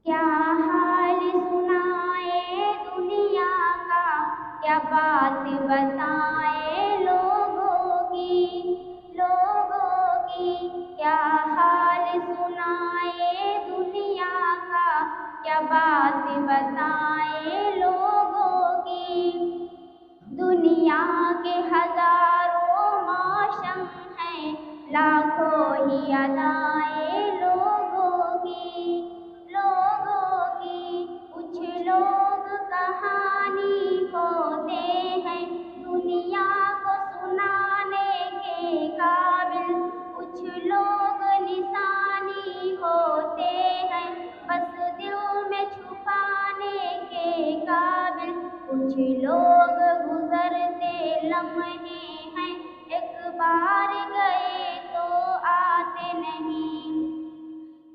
کیا حال سنائے دنیا کا، کیا بات بتائے لوگوں کی کیا حال سنائے دنیا کا، کیا بات بتائے لوگوں کی۔ دنیا کے ہزاروں موسم ہیں، لاکھوں ہی ادائیں لوگوں کی۔ کچھ لوگ کہانی ہوتے ہیں دنیا کو سنانے کے قابل، کچھ لوگ نشانی ہوتے ہیں بس دل میں چھپانے کے قابل، کچھ لوگ گزرتے لمحے ہیں ایک بار گئے تو آتے نہیں۔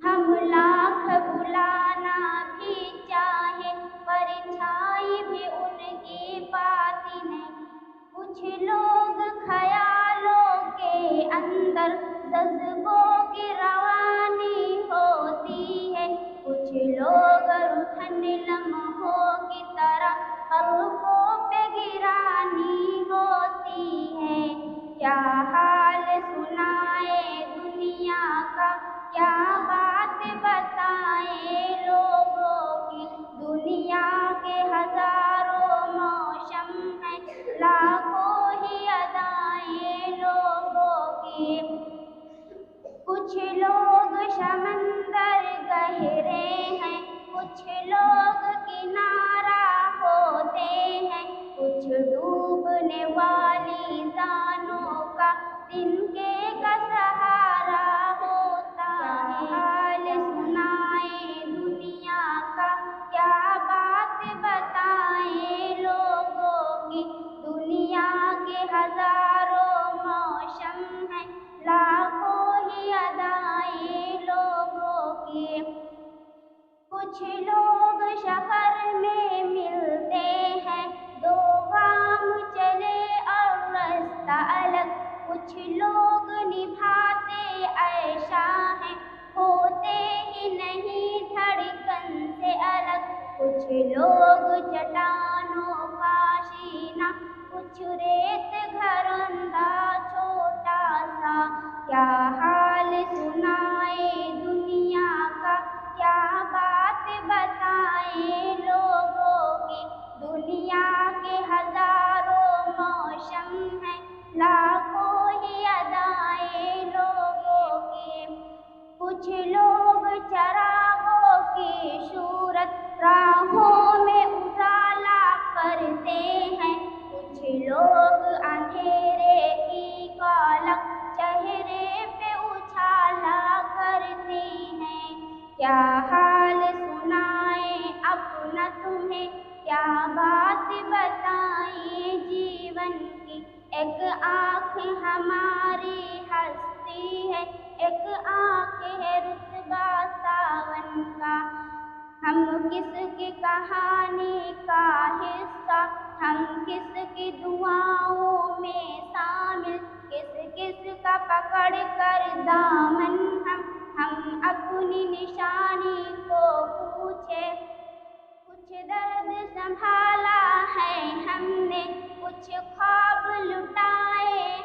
ہم لاکھ بلانا بھی چاہے پرچھائی بھی ان کی پاتی نہیں۔ کچھ لوگ خیالوں کے اندر جذبوں کی روانی ہوتی ہے، کچھ لوگ روشن لمحوں کی طرح پلکوں پہ گرانی ہوتی ہے۔ کیا حال سنائے دنیا کا، کیا بات بتائے لوگوں کی۔ دنیا کے ہزاروں موسم ہیں، لاکھوں ہی ادائیں لوگوں کی۔ کچھ لوگ سمندر گہرے ہیں، کچھ لوگ کنارہ ہوتے ہیں، کچھ ڈوبنے والی جانوں کا تنکے کا سہارا ہوتا ہے۔ حال سنائے دنیا کا، کیا بات بتائے لوگوں کی۔ دنیا کے ہزاروں موسم ہیں، لاکھوں ہی ادائیں لوگوں کی۔ کچھ لوگ سفر میں ملتے ہیں، دو گام چلے اور رستہ الگ، کچھ لوگ نبھاتے ایسا ہے ہوتے ہی نہیں دھڑکن سے الگ، کچھ لوگ چٹانوں کا سینہ، کچھ ریت گھرندہ چھوٹا سا۔ کیا حال سنائے دنیا کا، کیا بات بتائے لوگوں کی۔ دنیا کے ہزاروں موسم ہیں، لاکھوں ہی ادائیں لوگوں کی۔ کچھ لوگ چراغوں کی صورت راہوں میں اجالا کرتے ہیں، کچھ لوگ اندھیرے کی کالک چہرے پہ اجالا کرتے ہیں۔ کیا حال سنائیں اپنا تمہیں، کیا بات بتائیں جیون کی۔ ایک آنکھ ہماری ہستی ہے، ایک آنکھ ہے رتبہ ساون کا۔ ہم کس کی کہانی کا حصہ، ہم کس کی دعاؤں میں شامل، کس کا پکڑ کر دامن ہم اپنی نشانی کو پوچھے۔ کچھ درد سنبھالا ہے ہم نے، کچھ خواب لٹائے